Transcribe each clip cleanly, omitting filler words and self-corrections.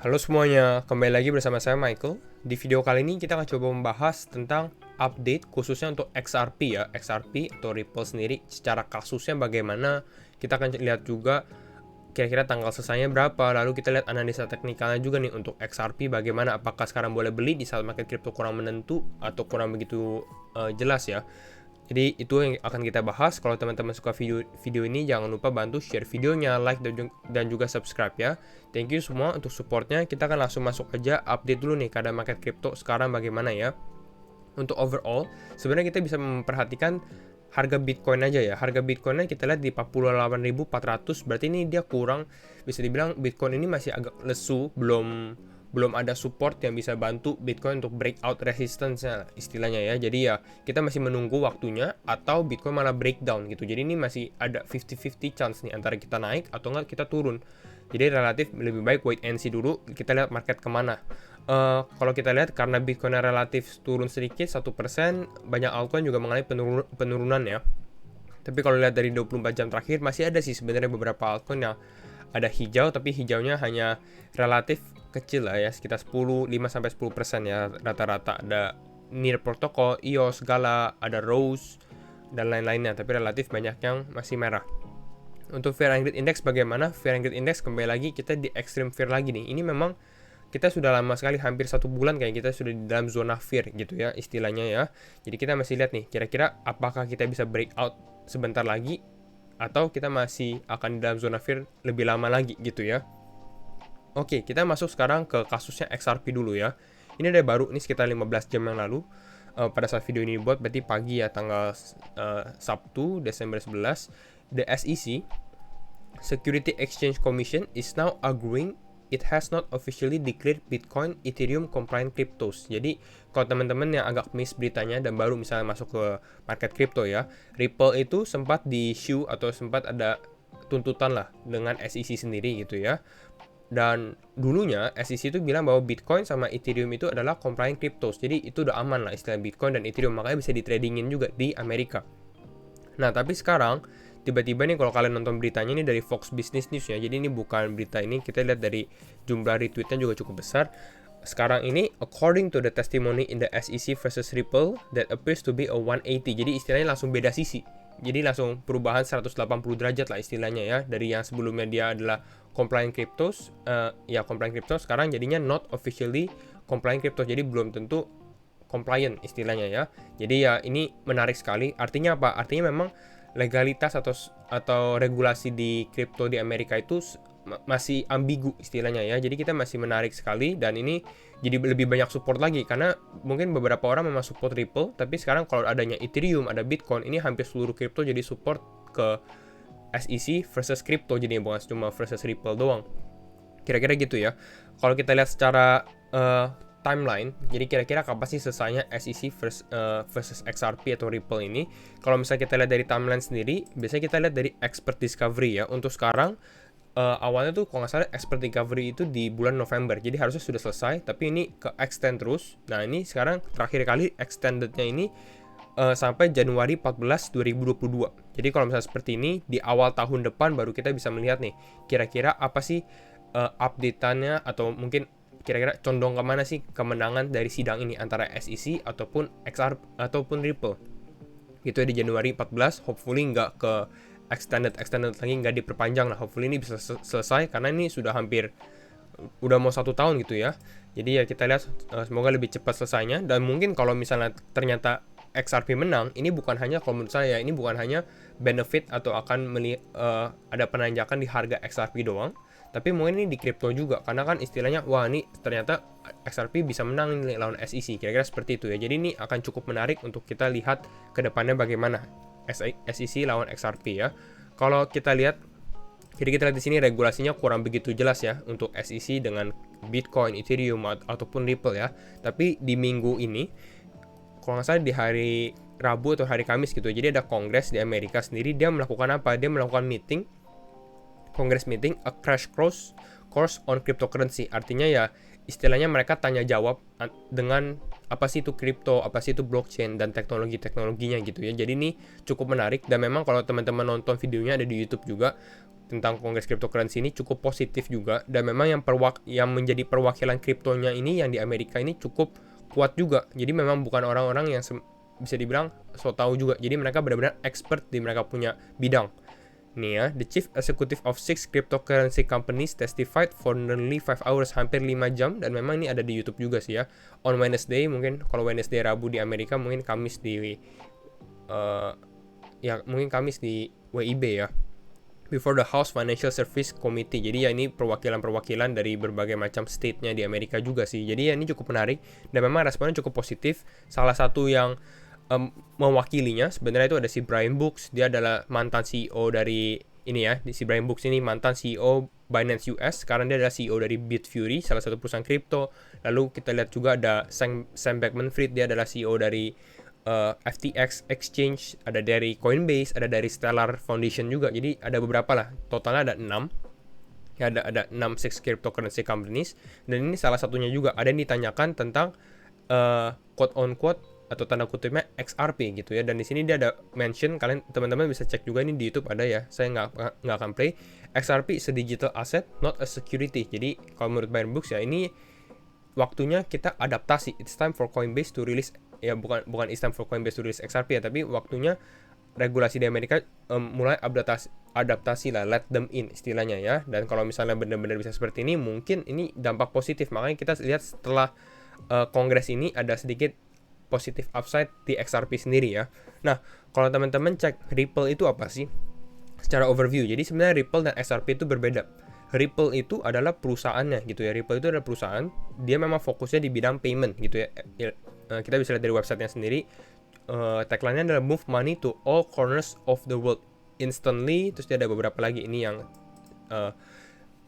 Halo semuanya, kembali lagi bersama saya Michael. Di video kali ini kita akan coba membahas tentang update khususnya untuk XRP ya, XRP atau Ripple sendiri secara kasusnya bagaimana. Kita akan lihat juga kira-kira tanggal selesainya berapa, lalu kita lihat analisa teknikalnya juga nih untuk XRP bagaimana, apakah sekarang boleh beli di saat market crypto kurang menentu atau kurang begitu jelas ya. Jadi itu yang akan kita bahas. Kalau teman-teman suka video ini, jangan lupa bantu share videonya, like dan juga subscribe ya. Thank you semua untuk supportnya. Kita akan langsung masuk aja update dulu nih keadaan market crypto sekarang bagaimana ya. Untuk overall, sebenarnya kita bisa memperhatikan harga Bitcoin aja ya. Harga Bitcoinnya kita lihat di 48.400, berarti ini dia kurang, bisa dibilang Bitcoin ini masih agak lesu, belum ada support yang bisa bantu Bitcoin untuk breakout resistance-nya istilahnya ya. Jadi ya kita masih menunggu waktunya atau Bitcoin malah breakdown gitu. Jadi ini masih ada 50-50 chance nih antara kita naik atau enggak kita turun. Jadi relatif lebih baik wait and see dulu, kita lihat market kemana. Kalau kita lihat karena Bitcoin relatif turun sedikit 1%, banyak altcoin juga mengalami penurunan ya. Tapi kalau lihat dari 24 jam terakhir masih ada sih sebenarnya beberapa altcoin yang ada hijau, tapi hijaunya hanya relatif kecil lah ya, sekitar 5-10% ya rata-rata. Ada Near Protocol, EOS, Gala, ada Rose dan lain-lainnya, tapi relatif banyak yang masih merah. Untuk Fear and Greed Index bagaimana? Fear and Greed Index kembali lagi kita di extreme fear lagi nih. Ini memang kita sudah lama sekali, hampir 1 bulan kayak kita sudah di dalam zona fear gitu ya istilahnya ya. Jadi kita masih lihat nih kira-kira apakah kita bisa breakout sebentar lagi atau kita masih akan di dalam zona fear lebih lama lagi gitu ya. Oke, kita masuk sekarang ke kasusnya XRP dulu ya. Ini ada baru, ini sekitar 15 jam yang lalu. Pada saat video ini dibuat, berarti pagi ya, tanggal Sabtu, Desember 11. The SEC, Security Exchange Commission, is now agreeing it has not officially declared Bitcoin, Ethereum compliant cryptos. Jadi, kalau teman-teman yang agak miss beritanya dan baru misalnya masuk ke market crypto ya, Ripple itu sempat di-issue atau sempat ada tuntutan lah dengan SEC sendiri gitu ya. Dan dulunya SEC itu bilang bahwa Bitcoin sama Ethereum itu adalah compliant cryptos. Jadi itu udah aman lah istilah Bitcoin dan Ethereum, makanya bisa ditradingin juga di Amerika. Nah, tapi sekarang tiba-tiba nih kalau kalian nonton beritanya ini dari Fox Business News ya. Jadi ini bukan berita ini, kita lihat dari jumlah retweetnya juga cukup besar. Sekarang ini, according to the testimony in the SEC versus Ripple, that appears to be a 180. Jadi istilahnya langsung beda sisi. Jadi langsung perubahan 180 derajat lah istilahnya ya. Dari yang sebelumnya dia adalah compliant cryptos, compliant cryptos, sekarang jadinya not officially compliant cryptos. Jadi belum tentu compliant istilahnya ya. Jadi ya ini menarik sekali. Artinya apa? Artinya memang legalitas atau regulasi di kripto di Amerika itu masih ambigu istilahnya ya. Jadi kita masih menarik sekali dan ini jadi lebih banyak support lagi karena mungkin beberapa orang memang support Ripple, tapi sekarang kalau adanya Ethereum, ada Bitcoin, ini hampir seluruh kripto jadi support ke SEC versus kripto, jadi bukan cuma versus Ripple doang. Kira-kira gitu ya. Kalau kita lihat secara timeline, jadi kira-kira kapan sih selesainya SEC versus XRP atau Ripple ini? Kalau misalnya kita lihat dari timeline sendiri, biasanya kita lihat dari expert discovery ya. Untuk sekarang awalnya tuh kalau nggak salah expert discovery itu di bulan November, jadi harusnya sudah selesai, tapi ini ke extend terus. Nah ini sekarang terakhir kali extendednya ini sampai Januari 14, 2022. Jadi kalau misalnya seperti ini, di awal tahun depan baru kita bisa melihat nih, kira-kira apa sih update-annya atau mungkin kira-kira condong kemana sih kemenangan dari sidang ini antara SEC ataupun XR ataupun Ripple. Gitu ya, di Januari 14, hopefully nggak ke extended lagi, nggak diperpanjang lah. Hopefully ini bisa selesai karena ini sudah hampir udah mau 1 tahun gitu ya. Jadi ya kita lihat semoga lebih cepat selesainya. Dan mungkin kalau misalnya ternyata XRP menang, ini bukan hanya, kalau menurut saya ini bukan hanya benefit atau akan ada penanjakan di harga XRP doang, tapi mungkin ini di kripto juga, karena kan istilahnya wah ini ternyata XRP bisa menang nih lawan SEC, kira-kira seperti itu ya. Jadi ini akan cukup menarik untuk kita lihat ke depannya bagaimana SEC lawan XRP ya. Kalau kita lihat, jadi kita lihat di sini regulasinya kurang begitu jelas ya untuk SEC dengan Bitcoin, Ethereum ataupun Ripple ya. Tapi di minggu ini, kalau nggak salah di hari Rabu atau hari Kamis gitu, jadi ada kongres di Amerika sendiri. Dia melakukan apa? Dia melakukan kongres meeting, a crash course on cryptocurrency. Artinya ya istilahnya mereka tanya jawab dengan apa sih itu kripto, apa sih itu blockchain, dan teknologinya gitu ya. Jadi ini cukup menarik, dan memang kalau teman-teman nonton videonya ada di YouTube juga tentang Kongres Cryptocurrency ini cukup positif juga, dan memang yang menjadi perwakilan kriptonya ini yang di Amerika ini cukup kuat juga. Jadi memang bukan orang-orang yang bisa dibilang so tahu juga. Jadi mereka benar-benar expert di mereka punya bidang. Nih ya, the chief executive of 6 cryptocurrency companies testified for nearly 5 hours, hampir 5 jam, dan memang ini ada di YouTube juga sih ya. On Wednesday, mungkin kalau Wednesday Rabu di Amerika, mungkin Kamis di mungkin Kamis di WIB ya. Before the House Financial Service Committee. Jadi ya ini perwakilan-perwakilan dari berbagai macam state-nya di Amerika juga sih. Jadi ya ini cukup menarik, dan memang responnya cukup positif. Salah satu yang mewakilinya sebenarnya itu ada si Brian Brooks. Dia adalah mantan CEO dari ini ya, si Brian Brooks ini mantan CEO Binance US, sekarang dia adalah CEO dari Bitfury, salah satu perusahaan kripto. Lalu kita lihat juga ada Sam Bankman-Fried, dia adalah CEO dari FTX Exchange, ada dari Coinbase, ada dari Stellar Foundation juga. Jadi ada beberapa lah, totalnya ada 6 ya, ada 6 cryptocurrency companies, dan ini salah satunya juga ada yang ditanyakan tentang quote on quote atau tanda kutipnya XRP gitu ya. Dan di sini dia ada mention, kalian teman-teman bisa cek juga ini di YouTube ada ya. Saya nggak akan play. XRP is a digital asset, not a security. Jadi kalau menurut Brian Brooks ya, ini waktunya kita adaptasi. It's time for Coinbase to release, ya bukan it's time for Coinbase to release XRP ya, tapi waktunya regulasi di Amerika mulai adaptasi lah, let them in istilahnya ya. Dan kalau misalnya benar-benar bisa seperti ini, mungkin ini dampak positif. Makanya kita lihat setelah kongres ini ada sedikit positif upside di XRP sendiri ya. Nah, kalau teman-teman cek Ripple itu apa sih? Secara overview, jadi sebenarnya Ripple dan XRP itu berbeda. Ripple itu adalah perusahaannya gitu ya. Ripple itu adalah perusahaan, dia memang fokusnya di bidang payment gitu ya. Kita bisa lihat dari websitenya sendiri. Tagline-nya adalah move money to all corners of the world instantly. Terus dia ada beberapa lagi ini yang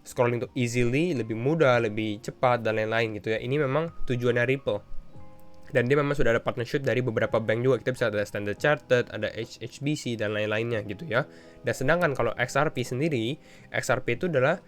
scrolling to easily, lebih mudah, lebih cepat, dan lain-lain gitu ya. Ini memang tujuannya Ripple. Dan dia memang sudah ada partnership dari beberapa bank juga. Kita bisa ada Standard Chartered, ada HSBC, dan lain-lainnya gitu ya. Dan sedangkan kalau XRP sendiri, XRP itu adalah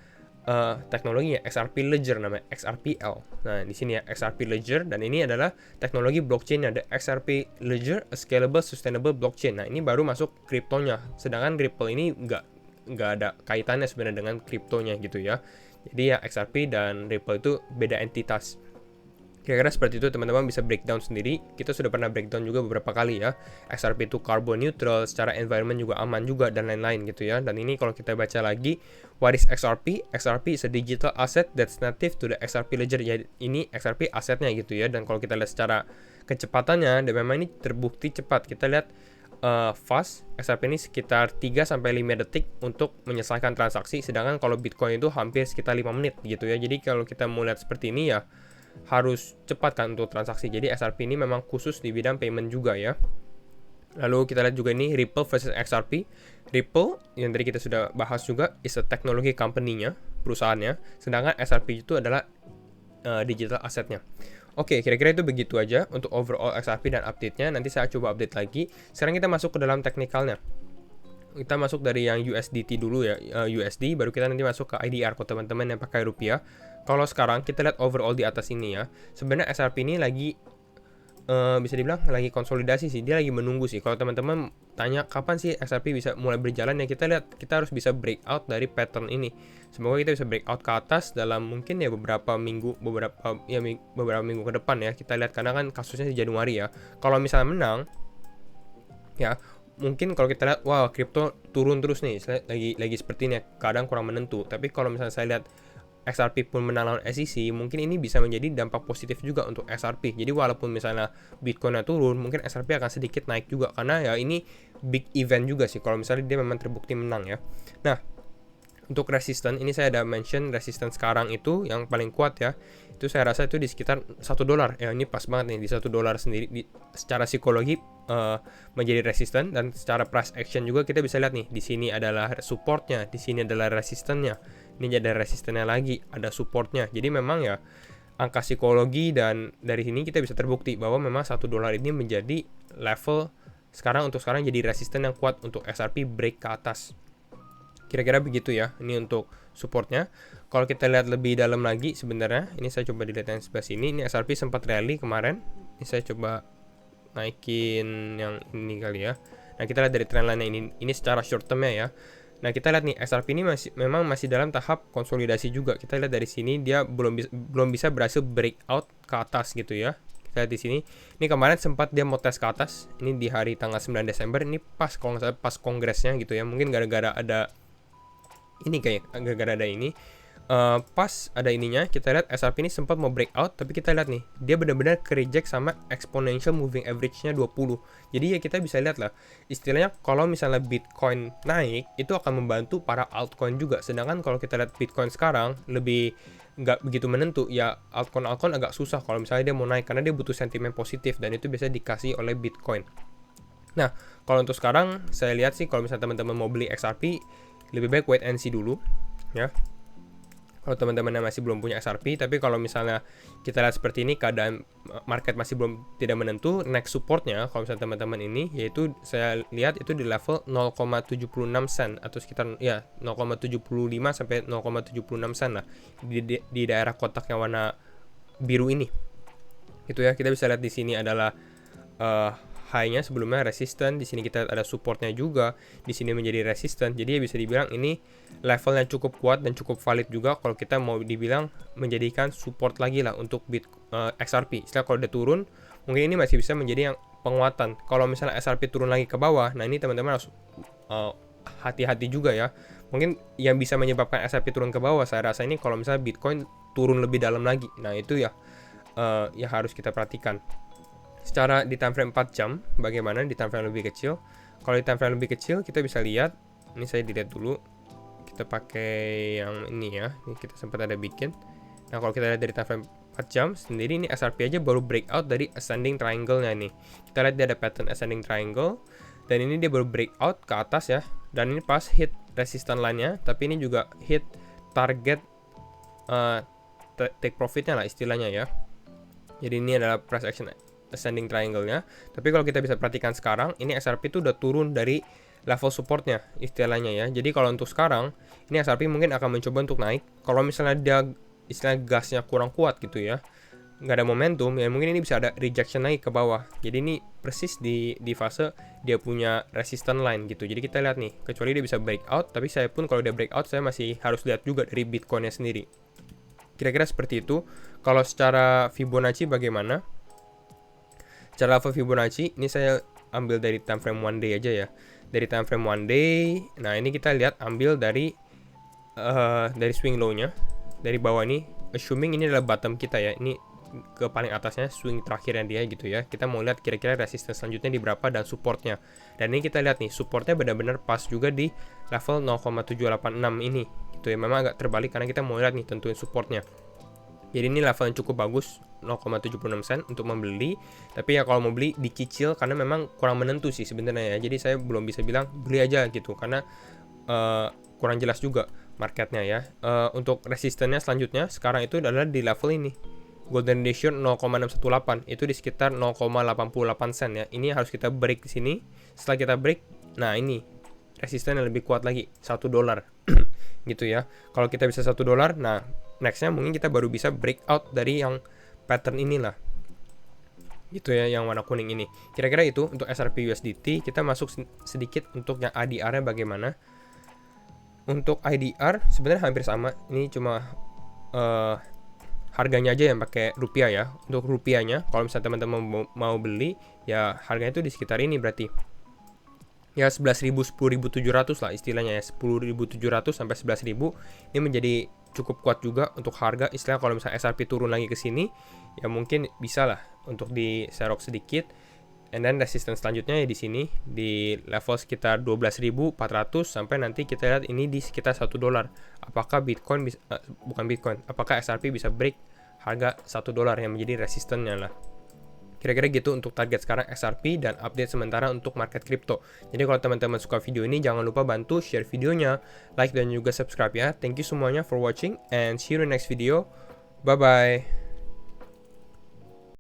teknologinya XRP Ledger, namanya XRPL. Nah, di sini ya XRP Ledger, dan ini adalah teknologi blockchain, ada XRP Ledger, a scalable sustainable blockchain. Nah, ini baru masuk kriptonya. Sedangkan Ripple ini nggak ada kaitannya sebenarnya dengan kriptonya gitu ya. Jadi ya XRP dan Ripple itu beda entitas. Kira-kira seperti itu, teman-teman bisa breakdown sendiri. Kita sudah pernah breakdown juga beberapa kali ya. XRP itu carbon neutral, secara environment juga aman juga, dan lain-lain gitu ya. Dan ini kalau kita baca lagi, what is XRP? XRP is a digital asset that's native to the XRP Ledger. Ya, ini XRP asetnya gitu ya. Dan kalau kita lihat secara kecepatannya, dan memang ini terbukti cepat. Kita lihat fast, XRP ini sekitar 3-5 detik untuk menyelesaikan transaksi. Sedangkan kalau Bitcoin itu hampir sekitar 5 menit gitu ya. Jadi kalau kita mau lihat seperti ini ya, harus cepat kan untuk transaksi. Jadi XRP ini memang khusus di bidang payment juga ya. Lalu kita lihat juga ini Ripple versus XRP. Ripple yang tadi kita sudah bahas juga is a technology company-nya, perusahaannya. Sedangkan XRP itu adalah digital assetnya. Oke, kira-kira itu begitu aja untuk overall XRP dan update-nya. Nanti saya coba update lagi. Sekarang kita masuk ke dalam teknikalnya. Kita masuk dari yang USDT dulu ya, USD, baru kita nanti masuk ke IDR kalau teman-teman yang pakai rupiah. Kalau sekarang kita lihat overall di atas ini ya, sebenarnya XRP ini lagi bisa dibilang lagi konsolidasi sih, dia lagi menunggu sih. Kalau teman-teman tanya kapan sih XRP bisa mulai berjalan, ya kita lihat kita harus bisa breakout dari pattern ini. Semoga kita bisa breakout ke atas dalam mungkin ya beberapa minggu ke depan ya. Kita lihat karena kan kasusnya di Januari ya. Kalau misalnya menang ya, mungkin kalau kita lihat wah kripto turun terus nih, lagi seperti ini ya, kadang kurang menentu. Tapi kalau misalnya saya lihat XRP pun menang lawan SEC, mungkin ini bisa menjadi dampak positif juga untuk XRP. Jadi walaupun misalnya Bitcoin turun, mungkin XRP akan sedikit naik juga, karena ya ini big event juga sih kalau misalnya dia memang terbukti menang ya. Nah, untuk resisten ini saya ada mention resisten sekarang itu yang paling kuat ya. Itu saya rasa itu di sekitar $1 ya. Ini pas banget nih di $1 sendiri, secara psikologi menjadi resisten, dan secara price action juga kita bisa lihat nih, di sini adalah supportnya, di sini adalah resistennya. Ini ada resistennya lagi, ada supportnya. Jadi memang ya angka psikologi, dan dari sini kita bisa terbukti bahwa memang $1 ini menjadi level sekarang, untuk sekarang jadi resisten yang kuat untuk XRP break ke atas. Kira-kira begitu ya, ini untuk supportnya. Kalau kita lihat lebih dalam lagi sebenarnya, ini saya coba dilihat yang sebelah sini, ini XRP sempat rally kemarin. Ini saya coba naikin yang ini kali ya. Nah, kita lihat dari trendline ini secara short term ya. Nah, kita lihat nih XRP ini memang masih dalam tahap konsolidasi juga. Kita lihat dari sini dia belum bisa berhasil breakout ke atas gitu ya. Kita lihat di sini. Ini kemarin sempat dia mau tes ke atas. Ini di hari tanggal 9 Desember ini pas kalau nggak salah pas kongresnya gitu ya. Mungkin gara-gara ada ini gara-gara ada ini. Pas ada ininya, kita lihat XRP ini sempat mau breakout, tapi kita lihat nih, dia benar-benar ke-reject sama exponential moving average-nya 20. Jadi ya kita bisa lihat lah, istilahnya kalau misalnya Bitcoin naik, itu akan membantu para altcoin juga. Sedangkan kalau kita lihat Bitcoin sekarang, lebih nggak begitu menentu, ya altcoin agak susah kalau misalnya dia mau naik, karena dia butuh sentimen positif, dan itu biasanya dikasih oleh Bitcoin. Nah, kalau untuk sekarang, saya lihat sih kalau misalnya teman-teman mau beli XRP, lebih baik wait and see dulu, ya. Kalau teman-teman yang masih belum punya XRP, tapi kalau misalnya kita lihat seperti ini, keadaan market masih tidak menentu, next supportnya kalau misalnya teman-teman ini, yaitu saya lihat itu di level 0,76 sen atau sekitar ya 0,75 sampai 0,76 sen lah di daerah kotak yang warna biru ini. Itu ya, kita bisa lihat di sini adalah high-nya sebelumnya resisten, di sini kita ada supportnya juga, di sini menjadi resisten. Jadi ya bisa dibilang ini levelnya cukup kuat dan cukup valid juga kalau kita mau dibilang menjadikan support lagi lah untuk XRP. Setelah kalau udah turun, mungkin ini masih bisa menjadi yang penguatan. Kalau misalnya XRP turun lagi ke bawah, nah ini teman-teman harus hati-hati juga ya. Mungkin yang bisa menyebabkan XRP turun ke bawah, saya rasa ini kalau misalnya Bitcoin turun lebih dalam lagi. Nah itu ya harus kita perhatikan. Secara di time frame 4 jam, bagaimana di time frame lebih kecil? Kalau di time frame lebih kecil, kita bisa lihat, ini saya dilihat dulu, kita pakai yang ini ya, ini kita sempat ada bikin. Nah, kalau kita lihat dari time frame 4 jam sendiri, ini XRP aja baru breakout dari ascending triangle-nya nih. Kita lihat dia ada pattern ascending triangle, dan ini dia baru breakout ke atas ya, dan ini pas hit resistance line-nya, tapi ini juga hit target take profit-nya lah istilahnya ya. Jadi ini adalah price action ascending triangle-nya. Tapi kalau kita bisa perhatikan sekarang, ini XRP itu udah turun dari level supportnya istilahnya ya. Jadi kalau untuk sekarang, ini XRP mungkin akan mencoba untuk naik. Kalau misalnya dia istilah gasnya kurang kuat gitu ya, nggak ada momentum, ya mungkin ini bisa ada rejection naik ke bawah. Jadi ini persis di fase dia punya resistance line gitu. Jadi kita lihat nih, kecuali dia bisa breakout, tapi saya pun kalau dia breakout, saya masih harus lihat juga dari Bitcoin-nya sendiri. Kira-kira seperti itu. Kalau secara Fibonacci bagaimana? Secara level Fibonacci, ini saya ambil dari time frame 1 day aja ya. Dari time frame 1 day, nah ini kita lihat ambil dari swing low-nya. Dari bawah ini, assuming ini adalah bottom kita ya. Ini ke paling atasnya, swing terakhirnya dia gitu ya. Kita mau lihat kira-kira resistance selanjutnya di berapa dan supportnya. Dan ini kita lihat nih, supportnya benar-benar pas juga di level 0,786 ini. Gitu ya, memang agak terbalik karena kita mau lihat nih tentuin supportnya. Jadi ini level yang cukup bagus, 0,76 sen untuk membeli. Tapi ya kalau mau beli dicicil karena memang kurang menentu sih sebenarnya ya. Jadi saya belum bisa bilang beli aja gitu karena kurang jelas juga marketnya ya. Untuk resistennya selanjutnya sekarang itu adalah di level ini. Golden ratio 0,618 itu di sekitar 0,88 sen ya. Ini harus kita break di sini. Setelah kita break, nah ini resisten yang lebih kuat lagi, $1 gitu ya. Kalau kita bisa $1, nah nextnya mungkin kita baru bisa breakout dari yang pattern inilah gitu ya, yang warna kuning ini. Kira-kira itu untuk XRP USDT. Kita masuk sedikit untuk yang ADR nya bagaimana. Untuk IDR sebenarnya hampir sama, ini cuma harganya aja yang pakai rupiah ya. Untuk rupiahnya kalau misalnya teman-teman mau beli ya harganya itu di sekitar ini berarti ya 11.000 10.700 lah istilahnya ya, 10.700 sampai 11.000. Ini menjadi cukup kuat juga untuk harga. Istilah kalau misalnya XRP turun lagi ke sini ya mungkin bisa lah untuk diserok sedikit. And then resistance selanjutnya ya di sini di level sekitar 12.400 sampai nanti kita lihat ini di sekitar $1. Apakah Bitcoin bisa bukan Bitcoin, apakah XRP bisa break harga $1 yang menjadi resistennya lah. Kira-kira gitu untuk target sekarang XRP dan update sementara untuk market crypto. Jadi kalau teman-teman suka video ini, jangan lupa bantu share videonya, like dan juga subscribe ya. Thank you semuanya for watching and see you in the next video. Bye-bye.